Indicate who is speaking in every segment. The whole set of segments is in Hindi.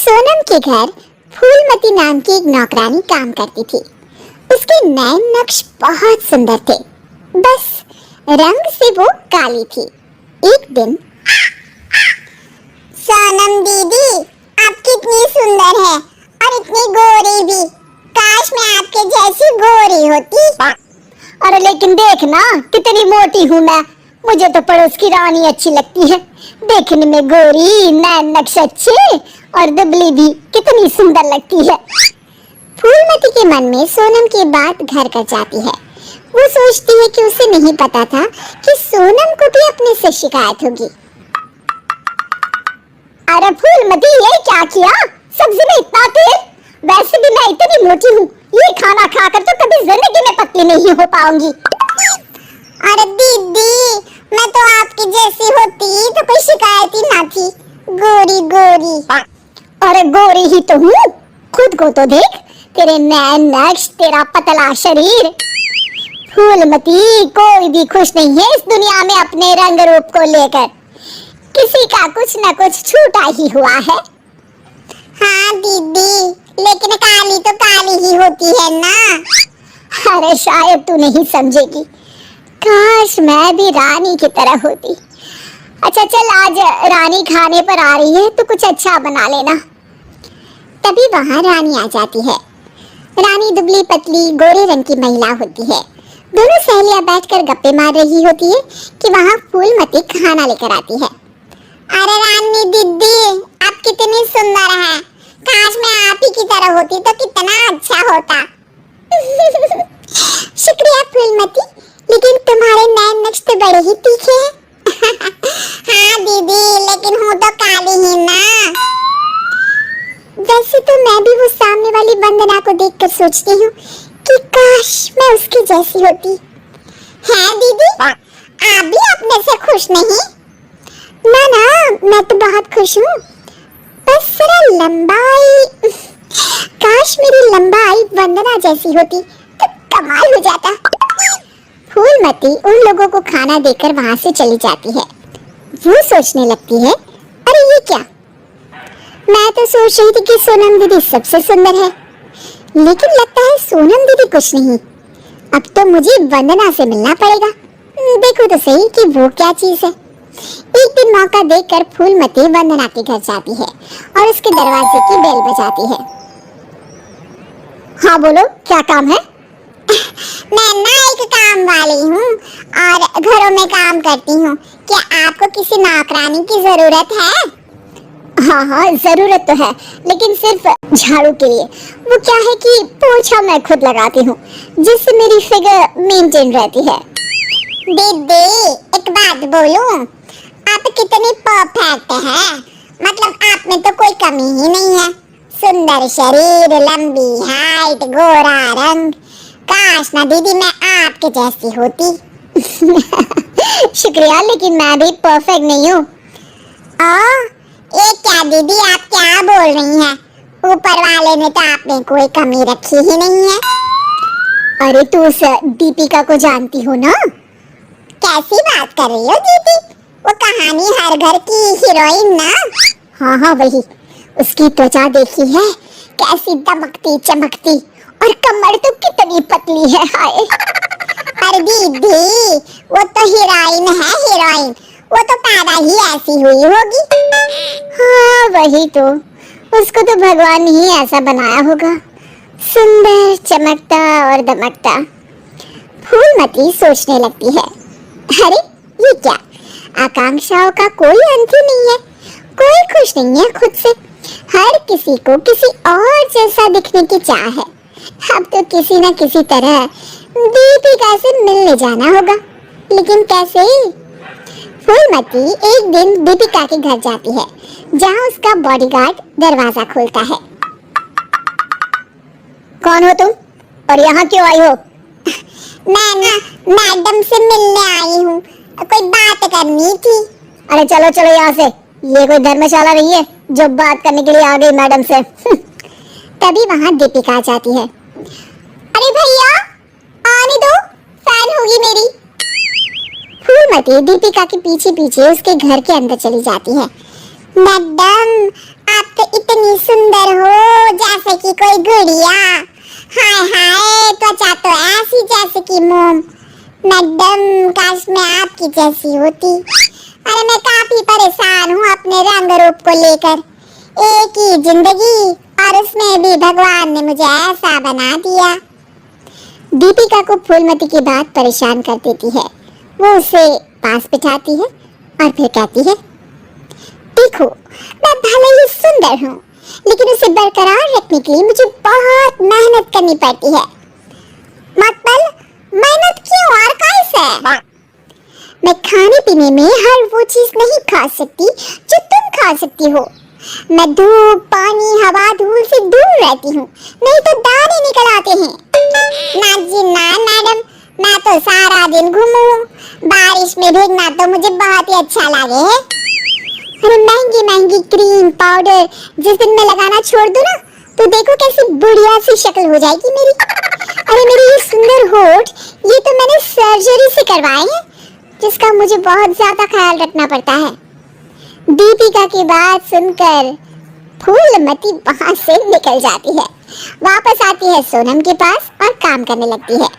Speaker 1: सोनम के घर फूलमती नाम की एक नौकरानी काम करती थी। उसके नैन नक्श बहुत सुंदर थे, बस रंग से वो काली थी। एक दिन, सोनम दीदी, आप कितनी सुंदर है और इतनी गोरी भी। काश मैं आपके जैसी गोरी होती।
Speaker 2: अरे लेकिन देखना कितनी मोटी हूँ मैं। मुझे तो पड़ोस की रानी अच्छी लगती है। देखने में गोरी, नैन नक्श अच्छे और दुबली भी कितनी सुंदर लगती है।
Speaker 1: फूलमती के मन में सोनम की बात घर कर जाती है। वो सोचती है कि उसे नहीं पता था कि सोनम को भी अपने से शिकायत होगी।
Speaker 2: अरे फूलमती, ये क्या किया? सब्जी में इतना तेल? वैसे भी मैं इतनी मोटी हूँ, ये खाना खाकर तो कभी जिंदगी में पतली नहीं हो पाऊंगी।
Speaker 1: अरे दीदी, मैं तो आपकी जैसी होती तो कोई शिकायत ही ना थी। गोरी गोरी।
Speaker 2: अरे गोरी ही तो हूँ, खुद को तो देख। तेरे नैन नक्श, तेरा पतला शरीर। फूलमती, कोई भी खुश नहीं है इस दुनिया में अपने रंग रूप को लेकर। किसी का कुछ न कुछ छूटा ही हुआ है।
Speaker 1: हाँ दीदी, लेकिन काली तो काली ही होती है ना।
Speaker 2: अरे शायद तू नहीं समझेगी। काश मैं भी रानी की तरह होती। अच्छा चल, आज रानी खाने पर आ रही है तो कुछ अच्छा बना लेना।
Speaker 1: तभी वहाँ रानी आ जाती है। रानी दुबली पतली गोरे रंग की महिला होती है। दोनों सहेलियां बैठकर गप्पे मार रही होती है कि वहाँ फूलमती खाना लेकर आती है। अरे रानी दीदी, आप कितनी सुंदर हैं। काश मैं आप ही की तरह होती तो कितना अच्छा होता। शुक्रिया फूलमती, लेकिन तुम्हारे नैन नक्श तो बड़े ही तीखे हैं। हाँ दीदी, लेकिन हूँ तो काली ही ना। वैसे तो मैं भी वो सामने वाली वंदना को देखकर सोचती हूँ कि काश मैं उसकी जैसी होती। है दीदी, आप भी अपने से खुश नहीं? ना ना, मैं तो बहुत खुश हूँ। बस जरा लंबाई, काश मेरी लंबाई वंदना जैसी होती तो कमाल हो जाता। फूलमती उन लोगों को खाना देकर वहाँ से चली जाती है। वो सोचने लगती है, अरे ये क्या, मैं तो सोच रही थी कि सोनम दीदी सबसे सुंदर है, लेकिन लगता है सोनम दीदी कुछ नहीं। अब तो मुझे वंदना से मिलना पड़ेगा। देखो तो सही कि वो क्या चीज है। एक दिन मौका देखकर फूलमती वंदना के घर जाती है और उसके दरवाजे की बेल बजाती है।
Speaker 2: हाँ बोलो, क्या काम है?
Speaker 1: मैं ना एक काम वाली हूँ और घरों में काम करती हूँ। क्या आपको किसी नौकरानी की जरूरत है?
Speaker 2: हाँ हाँ, जरूरत तो है, लेकिन सिर्फ झाड़ू के लिए। वो क्या है कि पोछा मैं खुद लगाती हूँ, जिससे मेरी फिगर मेंटेन रहती है।
Speaker 1: दीदी, एक बात बोलूं, आप कितनी परफेक्ट हैं। मतलब आप में तो कोई कमी ही नहीं है। सुंदर शरीर, लंबी हाइट, गोरा रंग। काश ना दीदी मैं आपके जैसी होती।
Speaker 2: शुक्रिया, लेकिन मैं भी परफेक्ट नहीं हूँ।
Speaker 1: ये क्या दीदी, आप क्या बोल रही हैं? ऊपर वाले ने तो आप में कोई कमी रखी ही नहीं है।
Speaker 2: अरे तू उस दीपिका को जानती हो ना?
Speaker 1: कैसी बात कर रही हो दीदी? वो कहानी हर घर की हीरोइन ना?
Speaker 2: हाँ हाँ वही। उसकी त्वचा देखी है, कैसी दमकती चमकती, और कमर तो कितनी पतली है। हाय
Speaker 1: अरे दीदी, वो तो हीरोइन है, हीरोइन। वो तो पैदा ही ऐसी हुई होगी।
Speaker 2: हाँ वही तो, उसको तो भगवान ही ऐसा बनाया होगा, सुंदर, चमकता और दमकता।
Speaker 1: फूलमती सोचने लगती है, अरे ये क्या, आकांक्षाओं का कोई अंत ही नहीं है। कोई खुश नहीं है खुद से। हर किसी को किसी और जैसा दिखने की चाह है। अब तो किसी न किसी तरह दीपिका से मिलने जाना होगा, लेकिन कैसे? फूलमती एक दिन दीपिका के घर जाती है, जहाँ उसका बॉडीगार्ड दरवाजा खोलता है।
Speaker 2: कौन हो तुम और यहाँ क्यों आई हो?
Speaker 1: मैं ना मैडम से मिलने आई हूँ, कोई बात करनी थी।
Speaker 2: अरे चलो चलो यहाँ से, ये कोई धर्मशाला नहीं है जो बात करने के लिए आ गई मैडम से।
Speaker 1: तभी वहाँ दीपिका आ जाती है। अरे भैया, आने दो, फैन होगी मेरी। फूलमती दीपिका के पीछे पीछे उसके घर के अंदर चली जाती है। मैडम, आप तो इतनी इतनी सुंदर हो जैसे कि कोई गुड़िया। हाय हाय, त्वचा तो ऐसी जैसे कि मोम। मैडम, काश मैं आपकी जैसी होती। अरे मैं काफी परेशान हूँ अपने रंग रूप को लेकर। एक ही जिंदगी और उसमें भी भगवान ने मुझे ऐसा बना दिया। दीपिका को फूलमती की बात परेशान कर देती है। वो उसे पास बिठाती है और फिर कहती है, देखो मैं भले ही सुंदर हूँ, लेकिन उसे बरकरार रखने के लिए मुझे बहुत मेहनत करनी पड़ती है। मतलब मेहनत क्यों और कैसे? मैं खाने पीने में हर वो चीज नहीं खा सकती जो तुम खा सकती हो। मैं धूप, पानी, हवा, धूल से दूर रहती हूँ, नहीं तो दाने निकल आते हैं। ना जी ना मैडम, मैं तो सारा दिन घूमूं। बारिश में भीगना तो मुझे बहुत ही अच्छा लगे है। अरे महंगी महंगी क्रीम पाउडर जिस दिन मैं लगाना छोड़ दूं ना, तो देखो कैसी बुढ़िया सी शक्ल हो जाएगी मेरी। अरे मेरे ये सुंदर होठ, ये तो मैंने सर्जरी से करवाए हैं, जिसका मुझे बहुत ज्यादा ख्याल रखना पड़ता है। दीपिका की बात सुनकर फूलमती वहां से निकल जाती है, वापस आती है सोनम के पास और काम करने लगती है।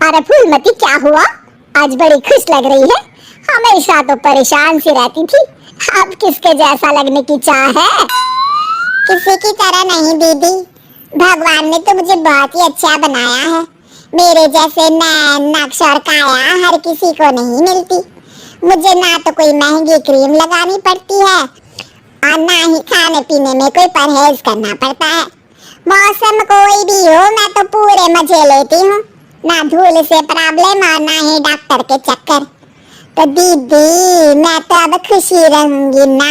Speaker 1: अरे फूलमती, क्या हुआ? आज बड़ी खुश लग रही है। हमेशा तो परेशान सी रहती थी, अब किसके जैसा लगने की चाह है? किसी की तरह नहीं दीदी, भगवान ने तो मुझे बहुत ही अच्छा बनाया है। मेरे जैसे नैन, नक्श और काया हर किसी को नहीं मिलती। मुझे ना तो कोई महंगी क्रीम लगानी पड़ती है और ना ही खाने पीने में कोई परहेज करना पड़ता है। मौसम कोई भी हो, मैं तो पूरे मजे लेती हूँ। ना धूल से प्रॉब्लम और ना ही डॉक्टर के चक्कर। तो दीदी, मैं तो अब खुशी रहूंगी ना।